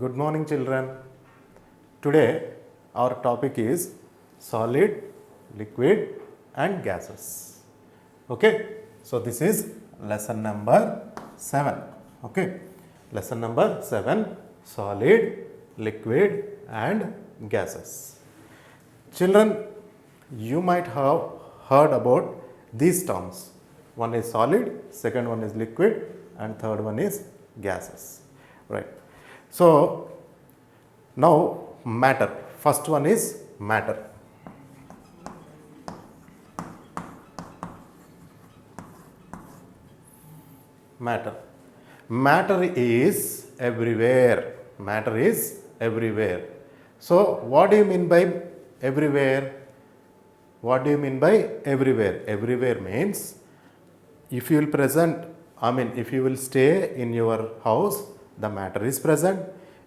Good morning, children. Today, our topic is solid, liquid, and gases. Okay, so this is lesson number 7. Okay, lesson number 7, solid, liquid, and gases. Children, you might have heard about these terms. One is solid, second one is liquid, and third one is gases. Right. So, now matter. First one is matter. Matter. Matter is everywhere. Matter is everywhere. So, what do you mean by everywhere? What do you mean by everywhere? Everywhere means if you will present, if you will stay in your house, the matter is present.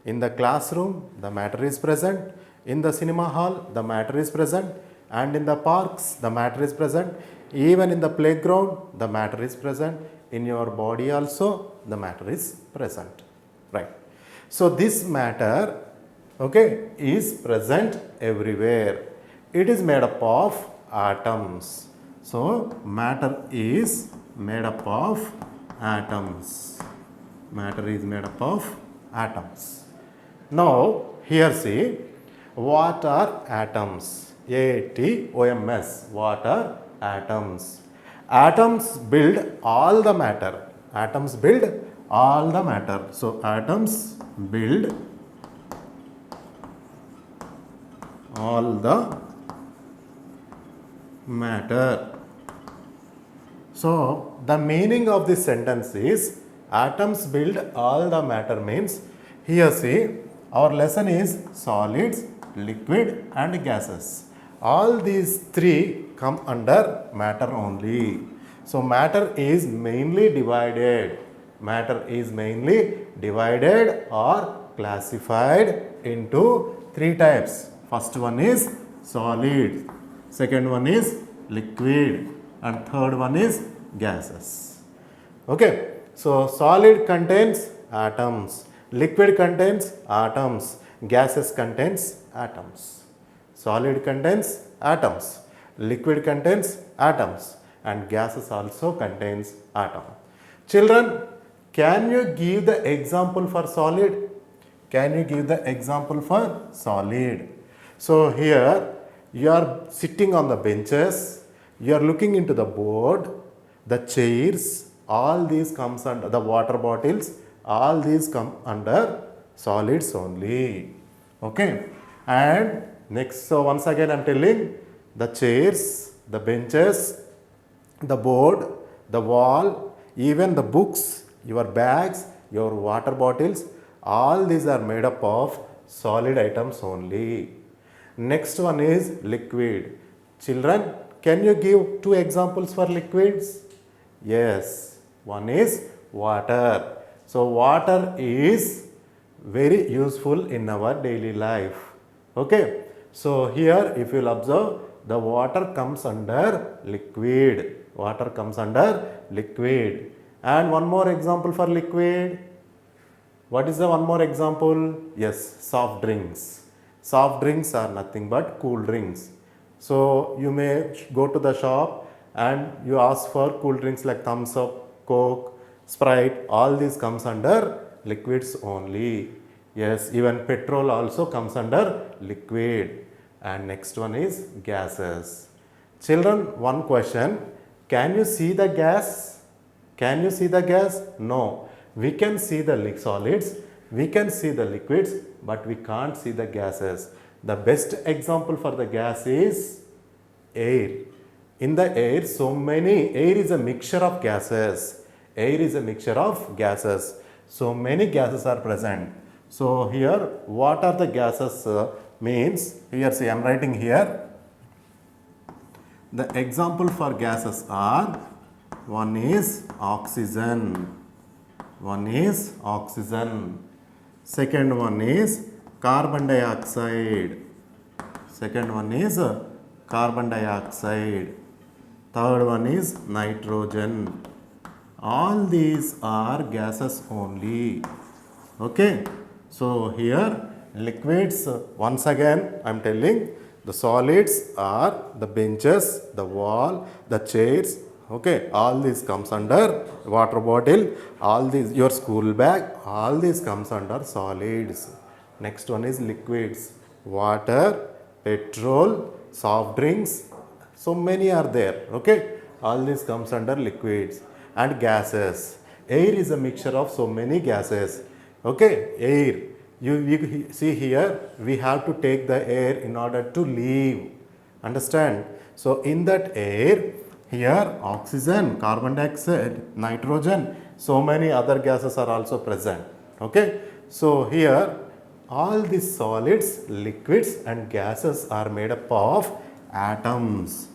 In the classroom, the matter is present. In the cinema hall, the matter is present. And in the parks, the matter is present. Even in the playground, the matter is present. In your body also, the matter is present. Right. So, this matter, okay, is present everywhere. It is made up of atoms. So, matter is made up of atoms. Matter is made up of atoms. Now, here see, what are atoms? A-T-O-M-S. What are atoms? Atoms build all the matter. Atoms build all the matter. So, atoms build all the matter. So, the meaning of this sentence is atoms build all the matter means, here see, our lesson is solids, liquid and gases. All these three come under matter only. So, matter is mainly divided. Matter is mainly divided or classified into three types. First one is solid, second one is liquid, and third one is gases. Okay. So, solid contains atoms, liquid contains atoms, gases contains atoms. Solid contains atoms, liquid contains atoms, and gases also contains atom. Children, can you give the example for solid? Can you give the example for solid? So, here you are sitting on the benches, you are looking into the board, the chairs, all these comes under the water bottles, all these come under solids only. Okay. And next, so once again I am telling, the chairs, the benches, the board, the wall, even the books, your bags, your water bottles, all these are made up of solid items only. Next one is liquid. Children, can you give two examples for liquids? Yes. One is water. So, water is very useful in our daily life. Okay. So, here if you will observe, the water comes under liquid. Water comes under liquid. And one more example for liquid. What is the one more example? Yes, soft drinks. Soft drinks are nothing but cool drinks. So, you may go to the shop and you ask for cool drinks like Thumbs Up, Coke, Sprite, all these comes under liquids only. Yes, even petrol also comes under liquid. And next one is gases. Children, one question, can you see the gas? Can you see the gas? No. We can see the solids, we can see the liquids, but we can't see the gases. The best example for the gas is air. In the air, air is a mixture of gases. Air is a mixture of gases. So many gases are present. So here, what are the gases means? Here, see, I am writing here. The example for gases are, one is oxygen. One is oxygen. Second one is carbon dioxide. Second one is carbon dioxide. Third one is nitrogen. All these are gases only. Okay. So here liquids, once again I am telling, the solids are the benches, the wall, the chairs, okay, all this comes under water bottle, all these your school bag, all this comes under solids. Next one is liquids, water, petrol, soft drinks, so many are there, okay, all this comes under liquids. And gases, air is a mixture of so many gases, okay, air, you see here we have to take the air in order to live, understand. So in that air, here oxygen, carbon dioxide, nitrogen, so many other gases are also present, okay. So here all these solids, liquids and gases are made up of atoms,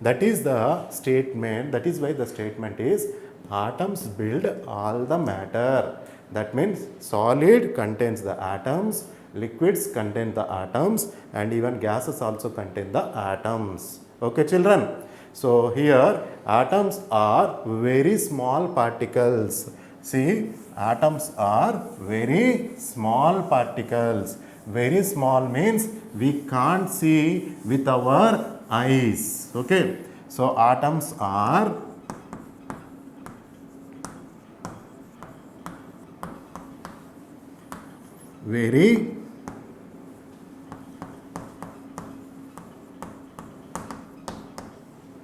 that is the statement, that is why the statement is atoms build all the matter. That means solid contains the atoms, liquids contain the atoms, and even gases also contain the atoms, okay children. So here atoms are very small particles. See, atoms are very small particles. Very small means we can't see with our eyes, okay. So atoms are very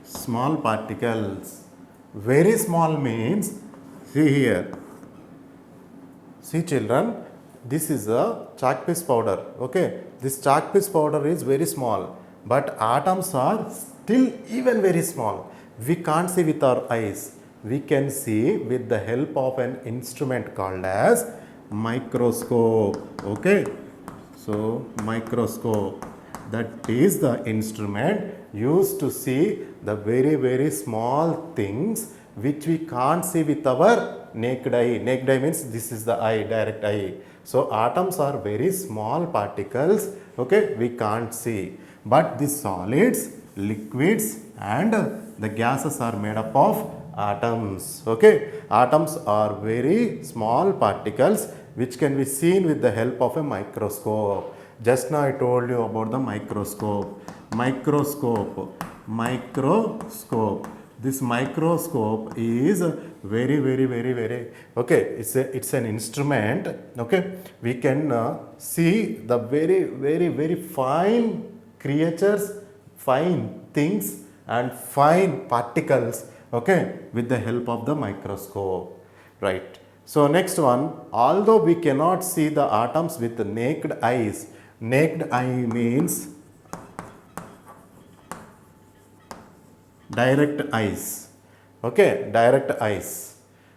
small particles. Very small means, see here, see children, this is a chalk piece powder, okay. This chalk piece powder is very small, but atoms are still even very small. We can't see with our eyes, we can see with the help of an instrument called as microscope, okay. So microscope, that is the instrument used to see the very very small things which we can't see with our naked eye. Naked eye means this is the eye, direct eye. So atoms are very small particles, okay, we can't see. But the solids, liquids and the gases are made up of atoms, okay. Atoms are very small particles which can be seen with the help of a microscope. Just now I told you about the microscope. Microscope. This microscope is very okay, it's an instrument, okay. We can see the very fine creatures, fine things and fine particles, okay, with the help of the microscope, right. So next one, although we cannot see the atoms with the naked eyes, naked eye means direct eyes, okay, direct eyes.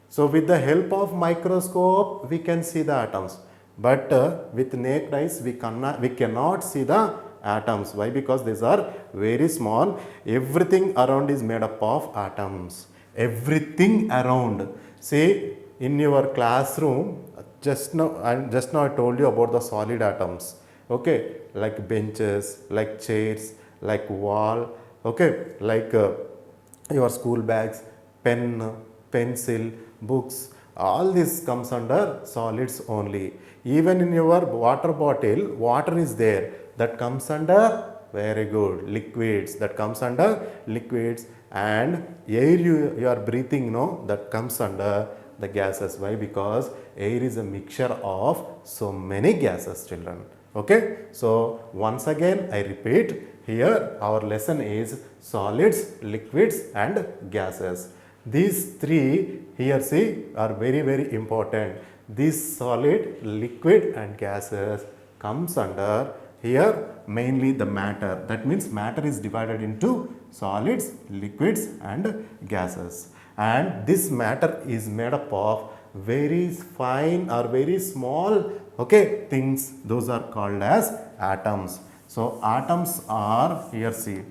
So with the help of microscope we can see the atoms, but with naked eyes we cannot see the atoms. Why? Because these are very small. Everything around is made up of atoms, everything around. See, in your classroom, just now I told you about the solid atoms, okay, like benches, like chairs, like wall, okay, like your school bags, pen, pencil, books, all this comes under solids only. Even in your water bottle, water is there, that comes under, very good, liquids, that comes under liquids. And air you are breathing, no, that comes under the gases. Why? Because air is a mixture of so many gases, children, okay. So once again I repeat, here our lesson is solids, liquids and gases. These three here, see, are very important. This solid, liquid and gases comes under here mainly the matter. That means matter is divided into solids, liquids and gases. And this matter is made up of very fine or very small, okay, things. Those are called as atoms. So atoms are, here see,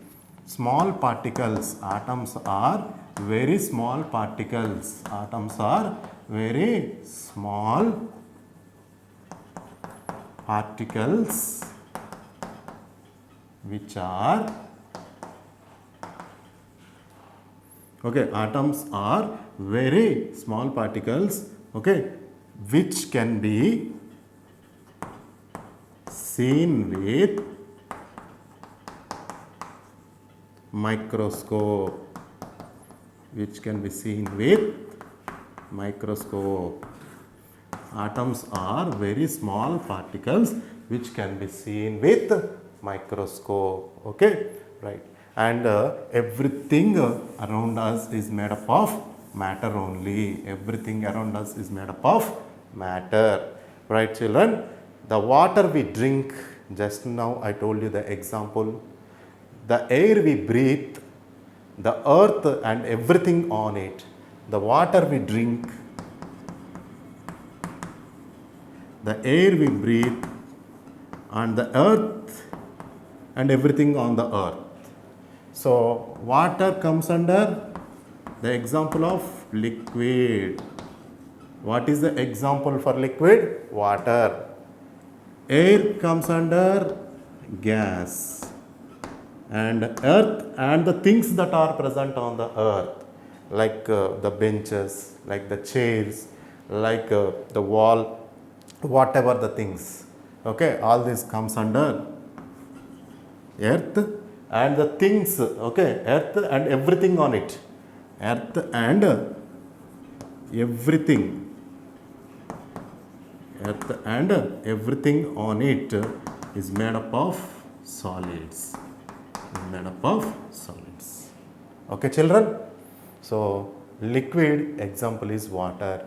small particles. Atoms are very small particles. Atoms are very small particles which are, okay, atoms are very small particles, okay, which can be seen with microscope, which can be seen with microscope. Atoms are very small particles which can be seen with microscope. Okay, right. And everything around us is made up of matter only. Everything around us is made up of matter. Right, children? The water we drink, just now I told you the example. The air we breathe, the earth and everything on it. The water we drink, the air we breathe, and the earth and everything on the earth. So, water comes under the example of liquid. What is the example for liquid? Water. Air comes under gas. And earth and the things that are present on the earth, like the benches, like the chairs, like the wall, whatever the things. Okay, all this comes under earth and the things. Okay, earth and everything on it. Earth and everything. Earth and everything on it is made up of solids. Made up of solids. Okay, children? So, liquid example is water,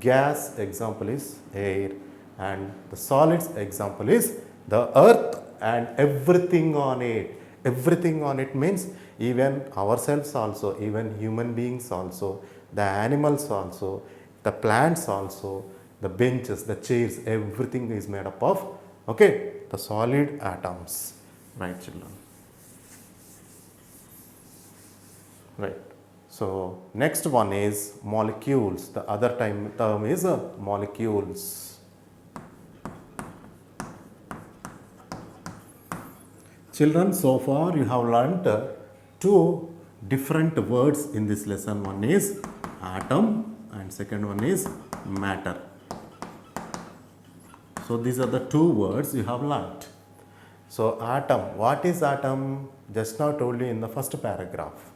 gas example is air, and the solids example is the earth and everything on it. Everything on it means even ourselves also, even human beings also, the animals also, the plants also, the benches, the chairs, everything is made up of, okay, the solid atoms. Right, children? Right. So, next one is molecules. The other term is molecules. Children, so far you have learnt two different words in this lesson. One is atom and second one is matter. So, these are the two words you have learnt. So, atom. What is atom? Just now told you in the first paragraph.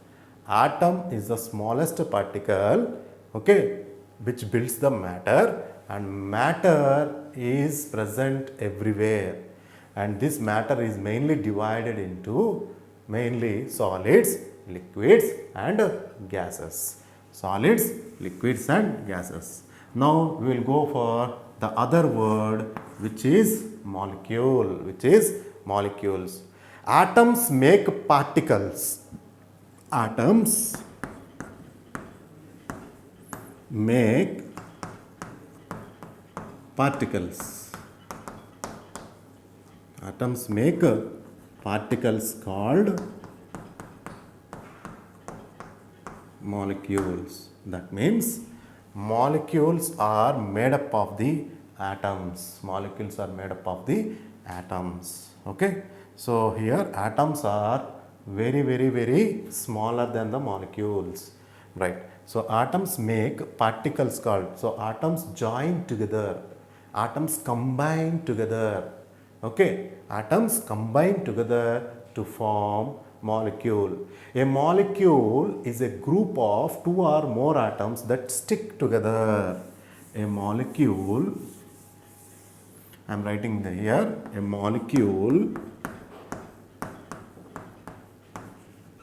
Atom is the smallest particle, okay, which builds the matter, and matter is present everywhere, and this matter is mainly divided into mainly solids, liquids and gases. Solids, liquids and gases. Now we will go for the other word, which is molecule, which is molecules. Atoms make particles. Atoms make particles. Atoms make particles called molecules. That means molecules are made up of the atoms. Molecules are made up of the atoms. Okay. So here atoms are very smaller than the molecules, right? So atoms make particles called, so atoms join together, atoms combine together, okay, atoms combine together to form molecule. A molecule is a group of two or more atoms that stick together. A molecule, I am writing here, a molecule.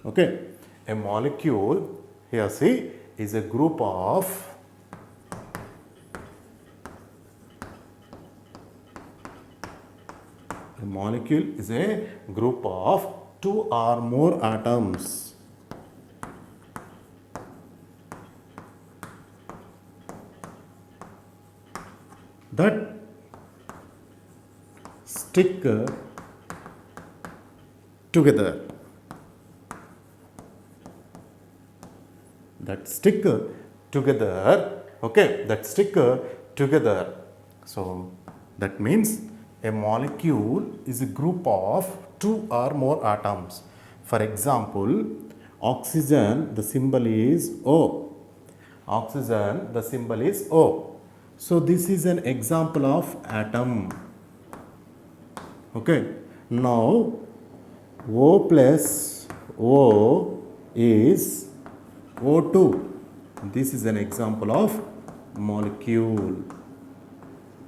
Okay, a molecule, here see, is a group of two or more atoms that stick together. Okay, that stick together. So that means a molecule is a group of two or more atoms. For example, oxygen, the symbol is O. Oxygen, the symbol is O. So this is an example of atom. Okay. Now O plus O is O2. This is an example of molecule.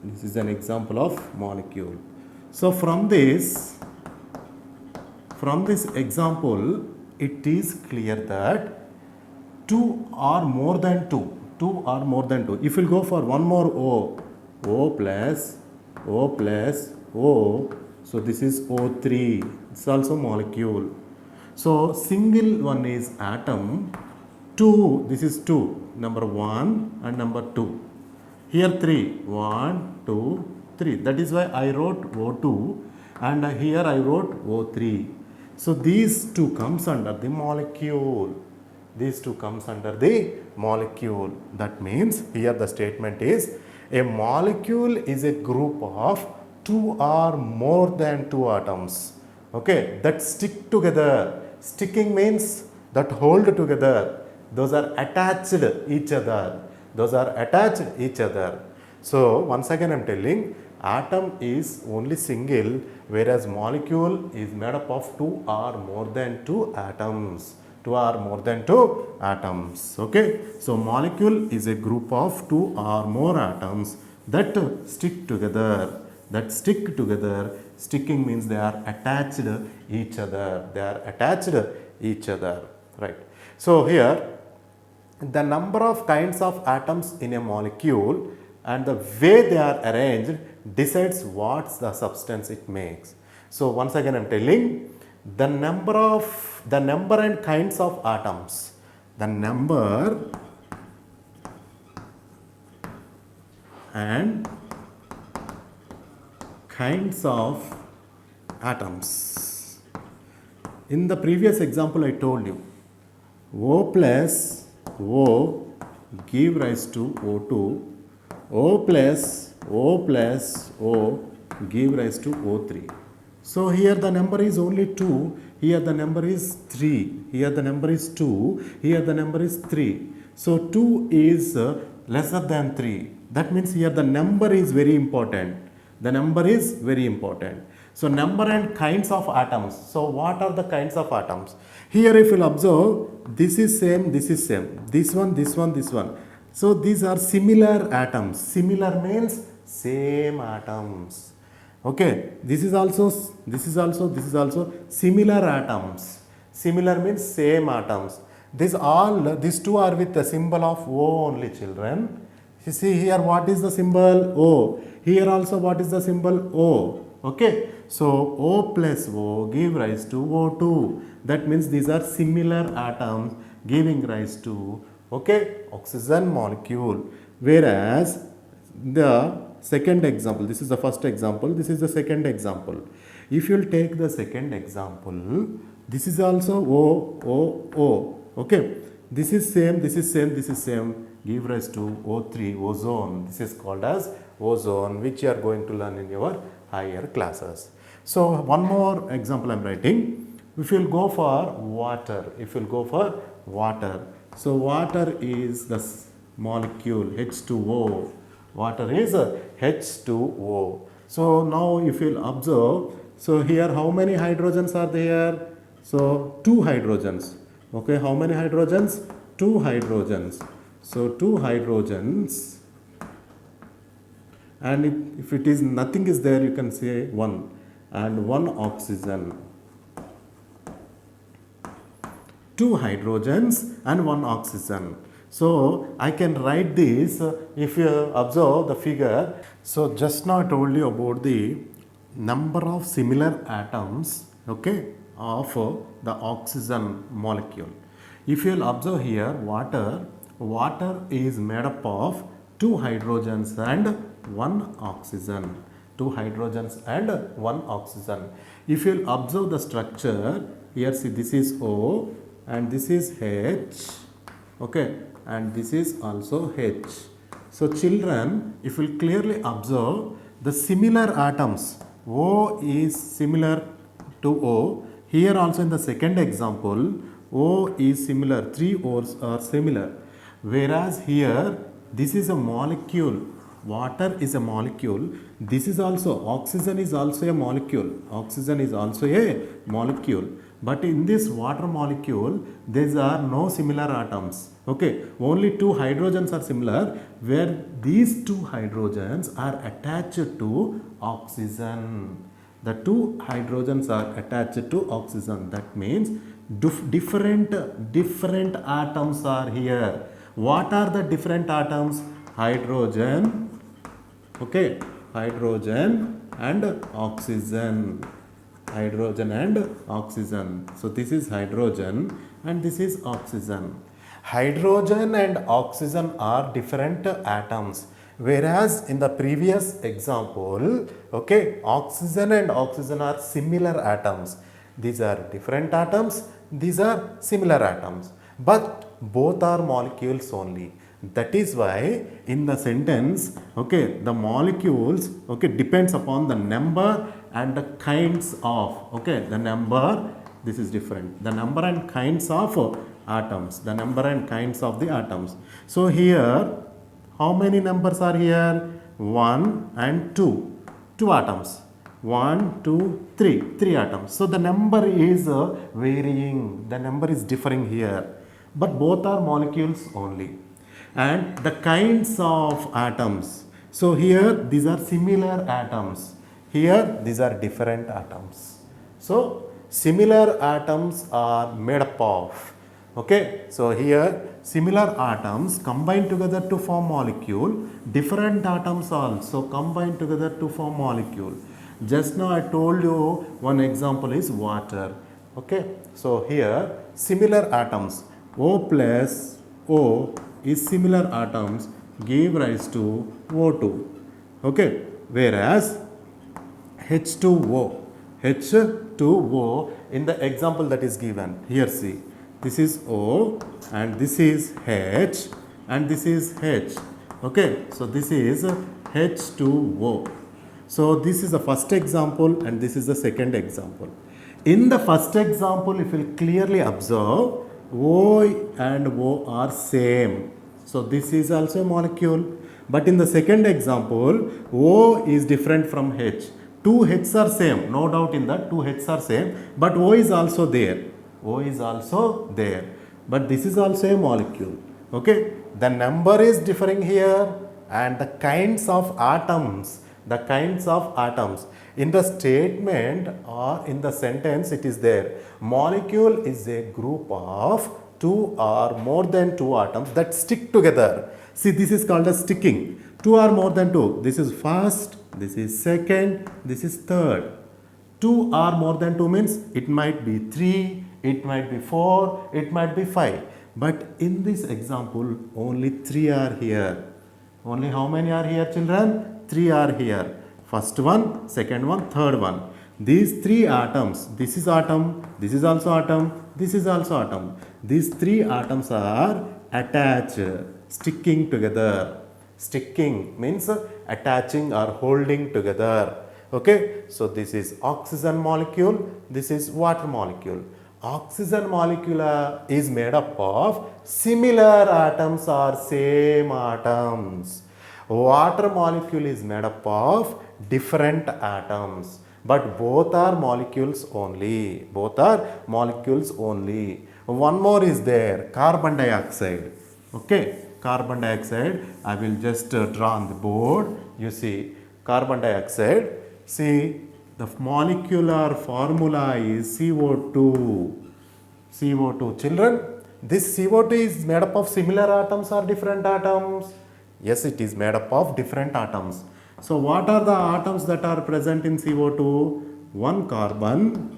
This is an example of molecule. So from this example, it is clear that two or more than two. Two or more than two. If you go for one more O plus O, so this is O3. It's also molecule. So single one is atom. Two, this is two. Number one and number two. Here three. 1, 2, 3. That is why I wrote O2 and here I wrote O3. So these two comes under the molecule. These two comes under the molecule. That means here the statement is a molecule is a group of two or more than two atoms. Okay, that stick together. Sticking means that hold together. Those are attached each other. Those are attached each other. So once again I am telling, atom is only single, whereas molecule is made up of two or more than two atoms. Two or more than two atoms. Okay. So molecule is a group of two or more atoms that stick together. That stick together. Sticking means they are attached each other. They are attached each other. Right. So here the number of kinds of atoms in a molecule and the way they are arranged decides what's the substance it makes. So once again I am telling, the number and kinds of atoms. The number and kinds of atoms. In the previous example I told you, O plus O give rise to O2, O plus O give rise to O3. So here the number is only 2, here the number is 3, here the number is 2, here the number is 3. So 2 is lesser than 3. That means here the number is very important. The number is very important. So number and kinds of atoms. So what are the kinds of atoms? Here if you will observe, this is same, this is same. This one, this one, this one. So these are similar atoms. Similar means same atoms. Okay, this is also similar atoms. Similar means same atoms. These two are with the symbol of O only, children. You see here what is the symbol O. Here also what is the symbol O. Okay, so O plus O give rise to O2. That means these are similar atoms giving rise to, okay, oxygen molecule. Whereas the second example, this is the first example, this is the second example. If you will take the second example, this is also O. Okay, this is same, this is same, this is same, give rise to O3, ozone. This is called as ozone, which you are going to learn in your higher classes. So one more example I am writing. If you will go for water, so water is the molecule H2O. Water is H2O. So now if you will observe, so here how many hydrogens are there? So 2 hydrogens. Okay, how many hydrogens? 2 hydrogens. So 2 hydrogens, and if it is nothing is there, you can say 1, and 1 oxygen. 2 hydrogens and 1 oxygen. So I can write this if you observe the figure. So just now I told you about the number of similar atoms, okay, of the oxygen molecule. If you will observe here, water is made up of 2 hydrogens and 1 oxygen. 2 hydrogens and 1 oxygen. If you will observe the structure, here see this is O and this is H, okay, and this is also H. So children, if you will clearly observe the similar atoms, O is similar to O. Here also in the second example, O is similar, 3 O's are similar. Whereas here, this is a molecule. water is a molecule. This is also, oxygen is also a molecule. Oxygen is also a molecule. But in this water molecule, there are no similar atoms. Okay, only two hydrogens are similar, where these two hydrogens are attached to oxygen. The two hydrogens are attached to oxygen. That means different atoms are here. What are the different atoms? Hydrogen, okay, hydrogen and oxygen. Hydrogen and oxygen. So this is hydrogen and this is oxygen. Hydrogen and oxygen are different atoms, whereas in the previous example, okay, oxygen and oxygen are similar atoms. These are different atoms, these are similar atoms, but both are molecules only. That is why in the sentence, okay, the molecules, okay, depends upon the number and the kinds of, okay, the number, this is different, the number and kinds of atoms, the number and kinds of the atoms. So here, how many numbers are here? 1 and 2, 2 atoms. 1, 2, 3, 3 atoms. So the number is varying, the number is differing here, but both are molecules only. And the kinds of atoms, so here these are similar atoms, here these are different atoms. So similar atoms are made up of, okay, so here similar atoms combine together to form molecule, different atoms also combine together to form molecule. Just now I told you one example is water, okay. So here similar atoms, O plus O is similar atoms give rise to O2, okay, whereas H2O in the example that is given here, see, this is O and this is H and this is H, okay, so this is H2O. So this is the first example and this is the second example. In the first example, if you clearly observe, O and O are same. So this is also a molecule. But in the second example, O is different from H. Two H's are same, no doubt in that, two H's are same, but O is also there. O is also there. But this is also a molecule. Okay. The number is differing here and the kinds of atoms, in the statement or in the sentence it is there. Molecule is a group of two or more than two atoms that stick together. See, this is called as sticking. Two or more than two. This is first, this is second, this is third. Two or more than two means it might be three, it might be four, it might be five. But in this example, only three are here. Only how many are here, children? Three are here. First one, second one, third one. These three atoms, this is atom, this is also atom, this is also atom. These three atoms are attached, sticking together. Sticking means attaching or holding together. Okay, so this is oxygen molecule, this is water molecule. Oxygen molecule is made up of similar atoms or same atoms. Water molecule is made up of different atoms, but both are molecules only. Both are molecules only. One more is there, carbon dioxide. Okay, carbon dioxide. I will just draw on the board. You see, carbon dioxide. See, the molecular formula is CO2. CO2. Children, this CO2 is made up of similar atoms or different atoms? Yes, it is made up of different atoms. So what are the atoms that are present in CO2? One carbon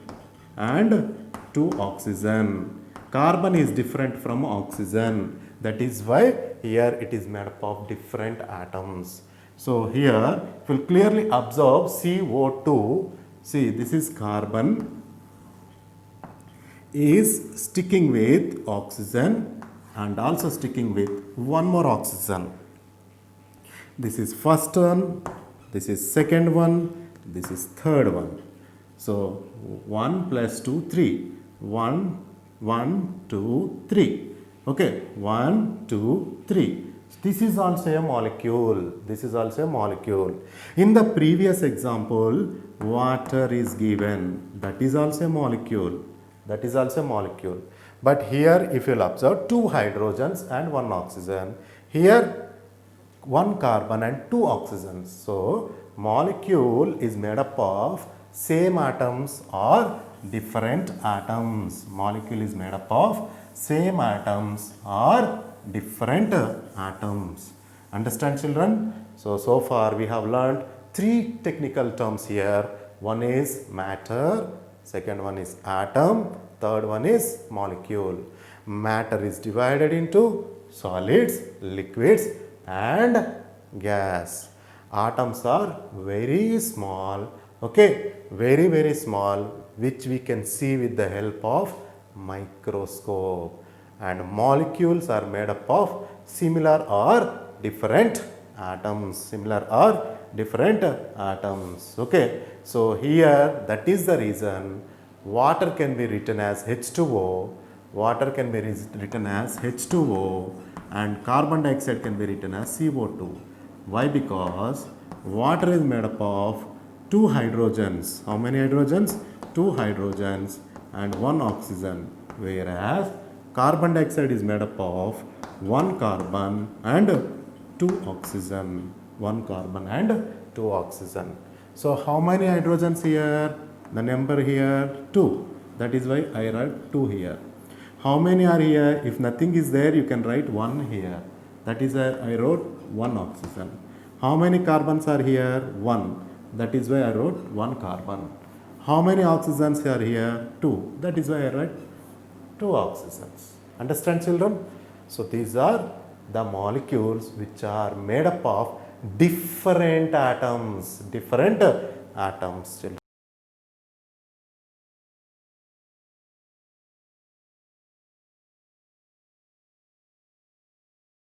and two oxygen. Carbon is different from oxygen. That is why here it is made up of different atoms. So here, if you clearly observe CO2, see, this is carbon is sticking with oxygen and also sticking with one more oxygen. This is first one, this is second one, this is third one. So 1 plus 2, 3. 1, 1, 2, 3. Okay, 1, 2, 3. This is also a molecule. This is also a molecule. In the previous example, water is given. That is also a molecule. That is also a molecule. But here, if you'll observe, 2 hydrogens and 1 oxygen. Here, 1 carbon and 2 oxygens. So, molecule is made up of same atoms or different atoms. Molecule is made up of same atoms or different atoms. Understand, children? So far we have learned 3 technical terms here. One is matter, second one is atom, third one is molecule. Matter is divided into solids, liquids and gas. Atoms are very small, okay, very small, which we can see with the help of microscope. And molecules are made up of similar or different atoms, similar or different atoms, okay. So here, that is the reason water can be written as H2O, water can be written as H2O, and carbon dioxide can be written as CO2. Why? Because water is made up of 2 hydrogens. How many hydrogens? 2 hydrogens and 1 oxygen, whereas carbon dioxide is made up of 1 carbon and 2 oxygen. 1 carbon and 2 oxygen. So how many hydrogens here? The number here 2. That is why I write 2 here. How many are here? If nothing is there, you can write 1 here. That is why I wrote 1 oxygen. How many carbons are here? 1. That is why I wrote 1 carbon. How many oxygens are here? 2. That is why I write 2 oxygens. Understand, children? So these are the molecules which are made up of different atoms, children.